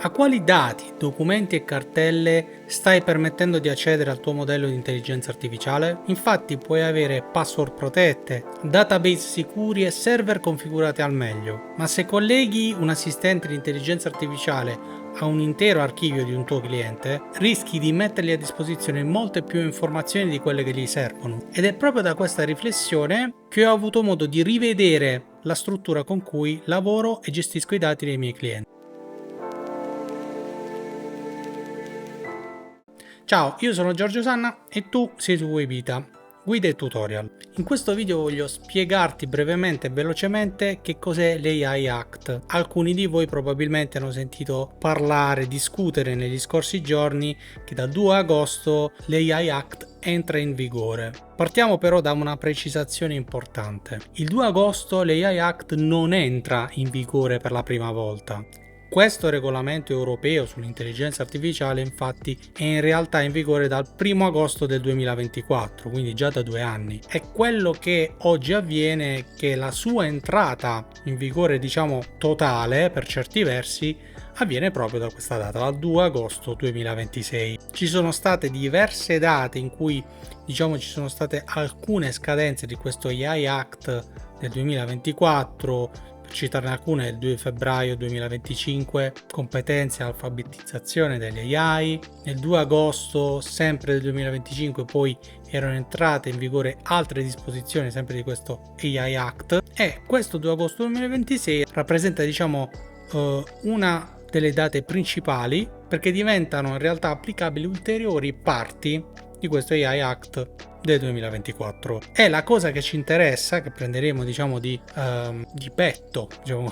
A quali dati, documenti e cartelle stai permettendo di accedere al tuo modello di intelligenza artificiale? Infatti puoi avere password protette, database sicuri e server configurati al meglio, ma se colleghi un assistente di intelligenza artificiale a un intero archivio di un tuo cliente, rischi di mettergli a disposizione molte più informazioni di quelle che gli servono. Ed è proprio da questa riflessione che ho avuto modo di rivedere la struttura con cui lavoro e gestisco i dati dei miei clienti. Ciao, io sono Giorgio Sanna e tu sei su Webita, guida e tutorial. In questo video voglio spiegarti brevemente e velocemente che cos'è l'AI Act. Alcuni di voi probabilmente hanno sentito parlare, discutere negli scorsi giorni che da 2 agosto l'AI Act entra in vigore. Partiamo però da una precisazione importante. Il 2 agosto l'AI Act non entra in vigore per la prima volta. Questo regolamento europeo sull'intelligenza artificiale infatti è in realtà in vigore dal 1 agosto del 2024, quindi già da 2 anni. E quello che oggi avviene è che la sua entrata in vigore, totale per certi versi, avviene proprio da questa data, dal 2 agosto 2026. Ci sono state diverse date in cui ci sono state alcune scadenze di questo AI Act del 2024, citarne alcune: il 2 febbraio 2025 competenze e alfabetizzazione delle AI, nel 2 agosto sempre del 2025 poi erano entrate in vigore altre disposizioni sempre di questo AI Act, e questo 2 agosto 2026 rappresenta una delle date principali, perché diventano in realtà applicabili ulteriori parti di questo AI Act del 2024. E la cosa che ci interessa, che prenderemo di petto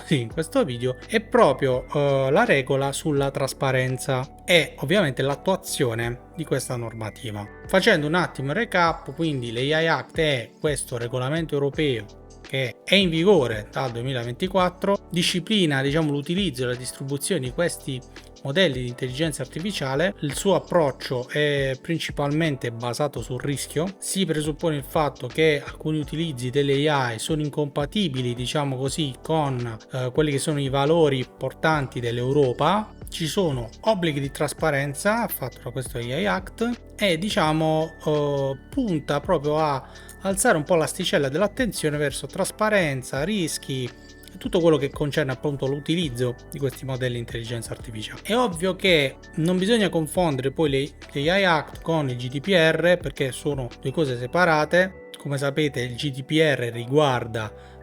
in questo video, è proprio la regola sulla trasparenza e ovviamente l'attuazione di questa normativa. Facendo un attimo il recap, quindi l'AI Act è questo regolamento europeo che è in vigore dal 2024, disciplina l'utilizzo e la distribuzione di questi modelli di intelligenza artificiale. Il suo approccio è principalmente basato sul rischio. Si presuppone il fatto che alcuni utilizzi delle AI sono incompatibili con quelli che sono i valori portanti dell'Europa. Ci sono obblighi di trasparenza fatto da questo AI Act e punta proprio a alzare un po' l'asticella dell'attenzione verso trasparenza, rischi, tutto quello che concerne appunto l'utilizzo di questi modelli di intelligenza artificiale. È ovvio che non bisogna confondere poi l'AI Act con il GDPR, perché sono due cose separate. Come sapete, il GDPR riguarda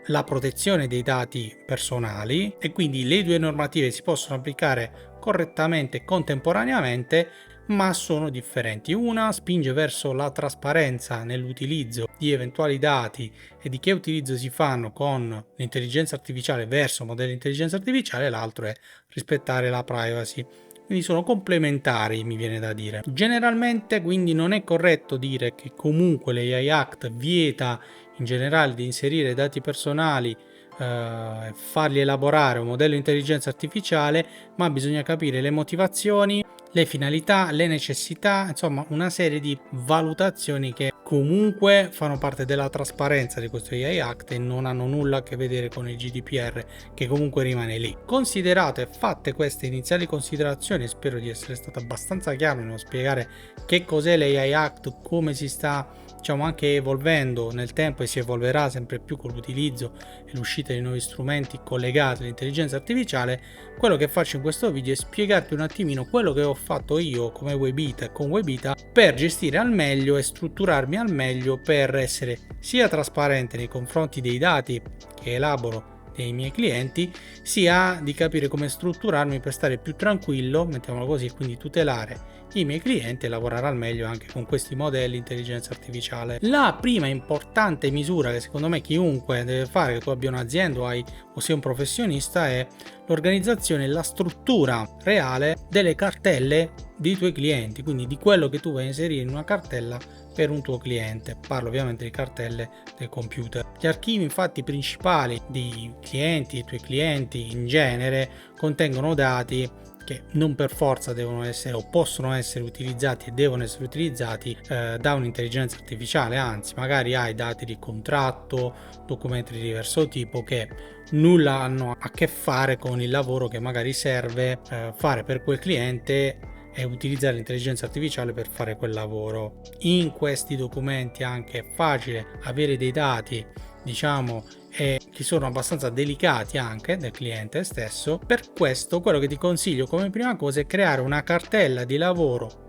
la protezione dei dati personali e quindi le due normative si possono applicare correttamente e contemporaneamente, ma sono differenti. Una spinge verso la trasparenza nell'utilizzo di eventuali dati e di che utilizzo si fanno con l'intelligenza artificiale verso modelli di intelligenza artificiale, l'altro è rispettare la privacy. Quindi sono complementari, mi viene da dire. Generalmente quindi non è corretto dire che comunque l'AI Act vieta in generale di inserire dati personali, farli elaborare un modello di intelligenza artificiale, ma bisogna capire le motivazioni, le finalità, le necessità, insomma una serie di valutazioni che comunque fanno parte della trasparenza di questo AI Act e non hanno nulla a che vedere con il GDPR, che comunque rimane lì. Considerate, fatte queste iniziali considerazioni, spero di essere stato abbastanza chiaro nello spiegare che cos'è l'AI Act, come si sta anche evolvendo nel tempo e si evolverà sempre più con l'utilizzo e l'uscita di nuovi strumenti collegati all'intelligenza artificiale. Quello che faccio in questo video è spiegarti un attimino quello che ho fatto io come Webita e con Webita per gestire al meglio e strutturarmi al meglio per essere sia trasparente nei confronti dei dati che elaboro dei miei clienti, sia di capire come strutturarmi per stare più tranquillo, mettiamolo così, quindi tutelare i miei clienti e lavorare al meglio anche con questi modelli di intelligenza artificiale. La prima importante misura che secondo me chiunque deve fare, che tu abbia un'azienda o sia un professionista, è l'organizzazione e la struttura reale delle cartelle dei tuoi clienti, quindi di quello che tu vai a inserire in una cartella per un tuo cliente. Parlo ovviamente di cartelle del computer. Gli archivi infatti principali di clienti, i tuoi clienti in genere, contengono dati che non per forza devono essere o possono essere utilizzati e devono essere utilizzati da un'intelligenza artificiale, anzi magari hai dati di contratto, documenti di diverso tipo che nulla hanno a che fare con il lavoro che magari serve fare per quel cliente e utilizzare l'intelligenza artificiale per fare quel lavoro. In questi documenti anche è facile avere dei dati, diciamo, e che sono abbastanza delicati anche del cliente stesso. Per questo quello che ti consiglio come prima cosa è creare una cartella di lavoro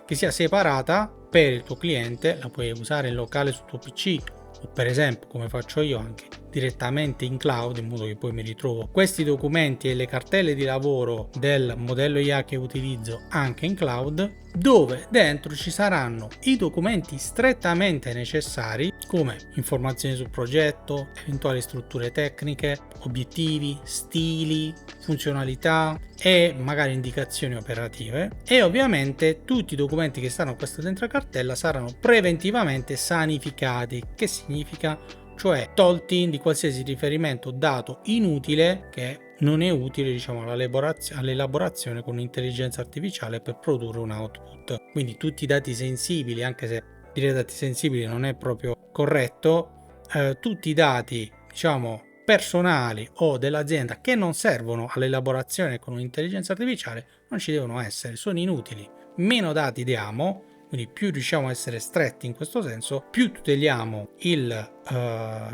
che sia separata per il tuo cliente. La puoi usare in locale sul tuo PC o per esempio, come faccio io, anche direttamente in cloud, in modo che poi mi ritrovo questi documenti e le cartelle di lavoro del modello IA che utilizzo anche in cloud, dove dentro ci saranno i documenti strettamente necessari come informazioni sul progetto, eventuali strutture tecniche, obiettivi, stili, funzionalità e magari indicazioni operative, e ovviamente tutti i documenti che stanno questa dentro la cartella saranno preventivamente sanificati. Che significa? Cioè tolti di qualsiasi riferimento dato inutile che non è utile, diciamo, all'elaborazione con un'intelligenza artificiale per produrre un output. Quindi tutti i dati sensibili, anche se dire dati sensibili non è proprio corretto, tutti i dati, diciamo, personali o dell'azienda che non servono all'elaborazione con un'intelligenza artificiale non ci devono essere, sono inutili. Meno dati diamo, quindi più riusciamo a essere stretti in questo senso, più tuteliamo il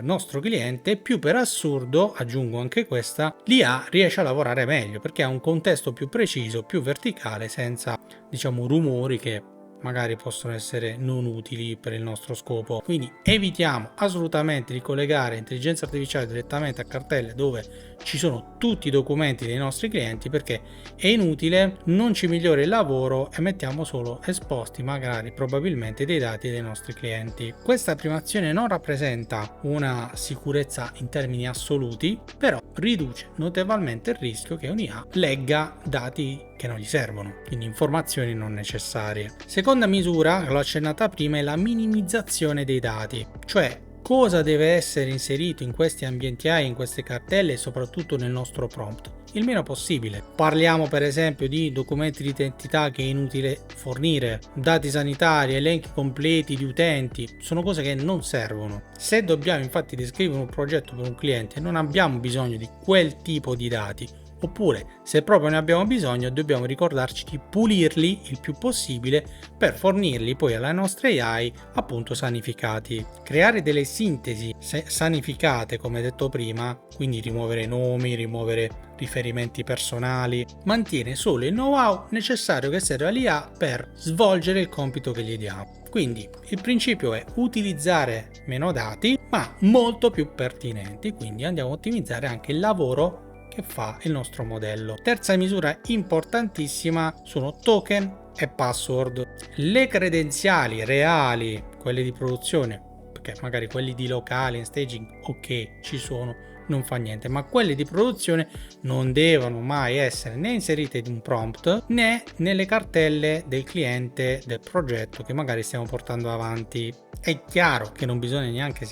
nostro cliente, più per assurdo, aggiungo anche questa, l'IA riesce a lavorare meglio perché ha un contesto più preciso, più verticale, senza, diciamo, rumori che magari possono essere non utili per il nostro scopo. Quindi evitiamo assolutamente di collegare intelligenza artificiale direttamente a cartelle dove ci sono tutti i documenti dei nostri clienti, perché è inutile, non ci migliora il lavoro e mettiamo solo esposti magari probabilmente dei dati dei nostri clienti. Questa prima azione non rappresenta una sicurezza in termini assoluti, però riduce notevolmente il rischio che un'IA legga dati che non gli servono, quindi informazioni non necessarie. Seconda misura, l'ho accennata prima, è la minimizzazione dei dati, cioè cosa deve essere inserito in questi ambienti AI, in queste cartelle e soprattutto nel nostro prompt, il meno possibile. Parliamo per esempio di documenti di identità che è inutile fornire, dati sanitari, elenchi completi di utenti, sono cose che non servono. Se dobbiamo infatti descrivere un progetto per un cliente non abbiamo bisogno di quel tipo di dati, oppure se proprio ne abbiamo bisogno dobbiamo ricordarci di pulirli il più possibile per fornirli poi alle nostre AI appunto sanificati. Creare delle sintesi sanificate, come detto prima, quindi rimuovere nomi, rimuovere riferimenti personali, mantiene solo il know-how necessario che serve all'IA per svolgere il compito che gli diamo. Quindi il principio è utilizzare meno dati ma molto più pertinenti, quindi andiamo a ottimizzare anche il lavoro che fa il nostro modello. Terza misura importantissima sono token e password. Le credenziali reali, quelle di produzione, perché magari quelli di locale in staging ok ci sono, non fa niente, ma quelle di produzione non devono mai essere né inserite in un prompt né nelle cartelle del cliente del progetto che magari stiamo portando avanti. È chiaro che non bisogna neanche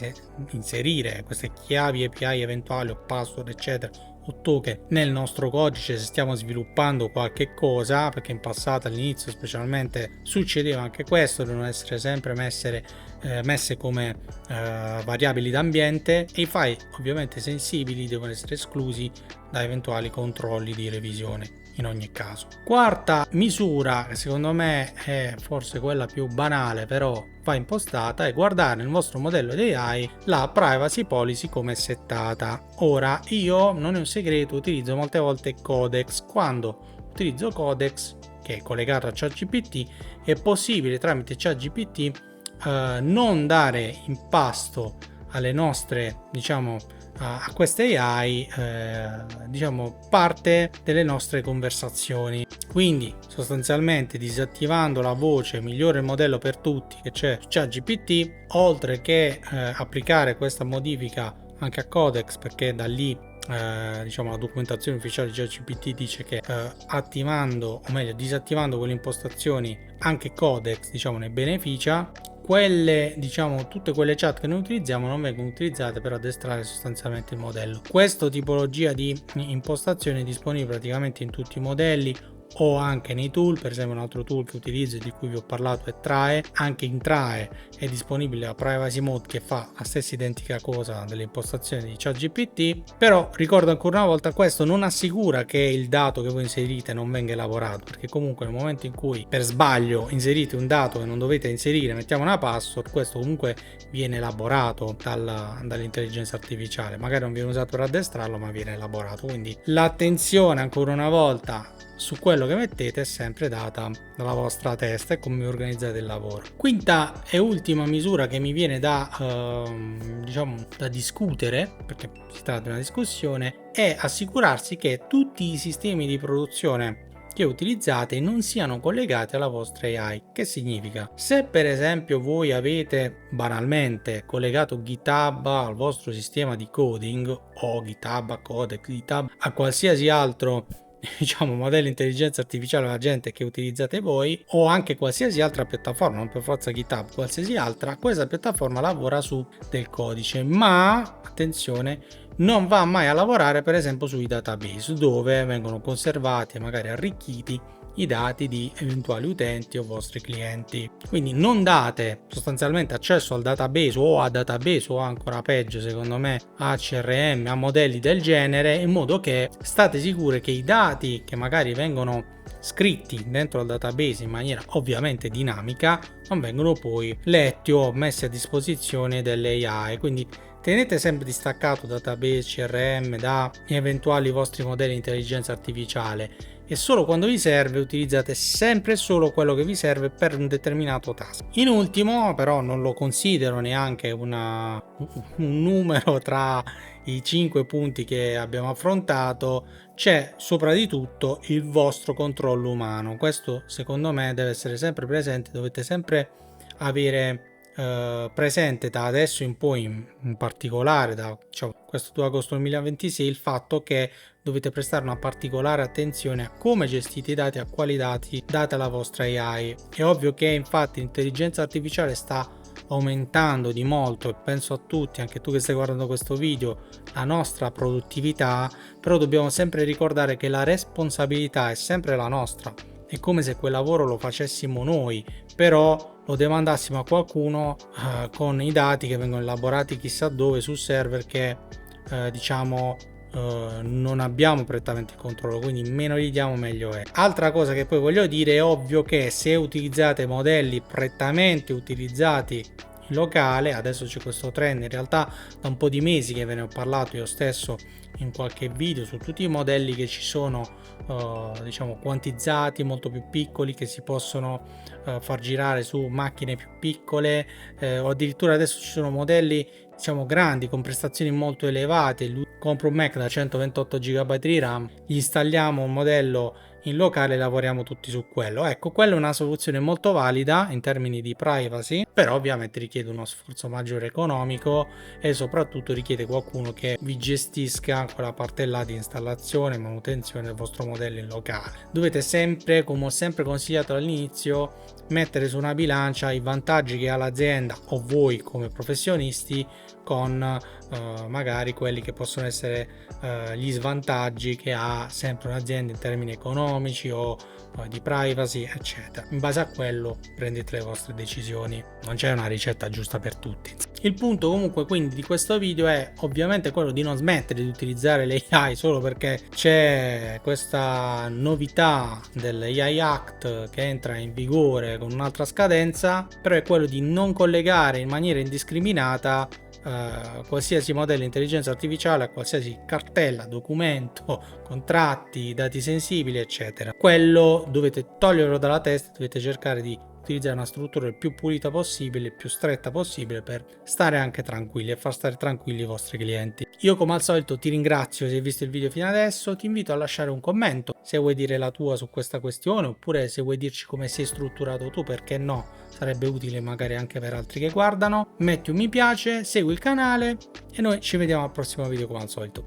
inserire queste chiavi API eventuali o password eccetera o token nel nostro codice se stiamo sviluppando qualche cosa, perché in passato all'inizio specialmente succedeva anche questo, devono essere sempre messe come variabili d'ambiente, e i file ovviamente sensibili devono essere esclusi da eventuali controlli di revisione in ogni caso. Quarta misura, che secondo me è forse quella più banale però va impostata, è guardare nel vostro modello di AI la privacy policy come è settata. Ora io, non è un segreto, utilizzo molte volte Codex. Quando utilizzo Codex, che è collegato a ChatGPT, è possibile tramite ChatGPT non dare in pasto alle nostre, diciamo, a queste AI parte delle nostre conversazioni. Quindi sostanzialmente disattivando la voce migliore modello per tutti che c'è su ChatGPT, oltre che applicare questa modifica anche a Codex, perché da lì la documentazione ufficiale di ChatGPT dice che attivando o meglio disattivando quelle impostazioni anche Codex ne beneficia. quelle, diciamo, tutte quelle chat che noi utilizziamo non vengono utilizzate per addestrare sostanzialmente il modello. Questa tipologia di impostazione è disponibile praticamente in tutti i modelli o anche nei tool. Per esempio un altro tool che utilizzo e di cui vi ho parlato è Trae. Anche in Trae è disponibile la privacy mode che fa la stessa identica cosa delle impostazioni di ChatGPT, però ricordo ancora una volta, questo non assicura che il dato che voi inserite non venga elaborato, perché comunque nel momento in cui per sbaglio inserite un dato che non dovete inserire, mettiamo una password, questo comunque viene elaborato dall'intelligenza artificiale, magari non viene usato per addestrarlo ma viene elaborato. Quindi l'attenzione ancora una volta su quello che mettete è sempre data dalla vostra testa e come organizzate il lavoro. Quinta e ultima misura che mi viene da discutere, perché si tratta di una discussione, è assicurarsi che tutti i sistemi di produzione che utilizzate non siano collegati alla vostra AI. Che significa? Se per esempio voi avete banalmente collegato GitHub al vostro sistema di coding, o GitHub a Codex, GitHub a qualsiasi altro modello intelligenza artificiale alla gente che utilizzate voi, o anche qualsiasi altra piattaforma, non per forza GitHub, qualsiasi altra, questa piattaforma lavora su del codice, ma attenzione, non va mai a lavorare per esempio sui database dove vengono conservati e magari arricchiti i dati di eventuali utenti o vostri clienti. Quindi non date sostanzialmente accesso al database o a database, o ancora peggio secondo me a CRM, a modelli del genere, in modo che state sicuri che i dati che magari vengono scritti dentro al database in maniera ovviamente dinamica non vengono poi letti o messi a disposizione delle AI. Quindi tenete sempre distaccato database CRM da eventuali vostri modelli di intelligenza artificiale, e solo quando vi serve utilizzate sempre solo quello che vi serve per un determinato task. In ultimo, però non lo considero neanche un numero tra i 5 punti che abbiamo affrontato, c'è sopra di tutto il vostro controllo umano. Questo secondo me deve essere sempre presente, dovete sempre avere presente da adesso in poi, in particolare da questo 2 agosto 2026, il fatto che dovete prestare una particolare attenzione a come gestite i dati, a quali dati date alla vostra AI. È ovvio che infatti l'intelligenza artificiale sta aumentando di molto, e penso a tutti, anche tu che stai guardando questo video, la nostra produttività, però dobbiamo sempre ricordare che la responsabilità è sempre la nostra. È come se quel lavoro lo facessimo noi, però lo demandassimo a qualcuno con i dati che vengono elaborati chissà dove su server che non abbiamo prettamente il controllo, quindi meno gli diamo meglio è. Altra cosa che poi voglio dire, è ovvio che se utilizzate modelli prettamente utilizzati in locale, adesso c'è questo trend, in realtà da un po' di mesi che ve ne ho parlato io stesso in qualche video, su tutti i modelli che ci sono quantizzati, molto più piccoli, che si possono far girare su macchine più piccole, o addirittura adesso ci sono modelli grandi con prestazioni molto elevate. Compro un Mac da 128 GB di RAM, gli installiamo un modello in locale e lavoriamo tutti su quello. Ecco, quella è una soluzione molto valida in termini di privacy, però ovviamente richiede uno sforzo maggiore economico e soprattutto richiede qualcuno che vi gestisca quella parte là di installazione e manutenzione del vostro modello in locale. Dovete sempre, come ho sempre consigliato all'inizio, mettere su una bilancia i vantaggi che ha l'azienda o voi come professionisti con magari quelli che possono essere gli svantaggi che ha sempre un'azienda in termini economici o di privacy, eccetera. In base a quello prendete le vostre decisioni, non c'è una ricetta giusta per tutti. Il punto comunque quindi di questo video è ovviamente quello di non smettere di utilizzare le AI solo perché c'è questa novità dell'AI Act che entra in vigore con un'altra scadenza, però è quello di non collegare in maniera indiscriminata qualsiasi modello di intelligenza artificiale a qualsiasi cartella, documento, contratti, dati sensibili, eccetera. Quello dovete toglierlo dalla testa, dovete cercare di utilizzare una struttura il più pulita possibile, il più stretta possibile, per stare anche tranquilli e far stare tranquilli i vostri clienti. Io come al solito ti ringrazio se hai visto il video fino adesso, ti invito a lasciare un commento se vuoi dire la tua su questa questione, oppure se vuoi dirci come sei strutturato tu, perché no, sarebbe utile magari anche per altri che guardano. Metti un mi piace, segui il canale e noi ci vediamo al prossimo video come al solito.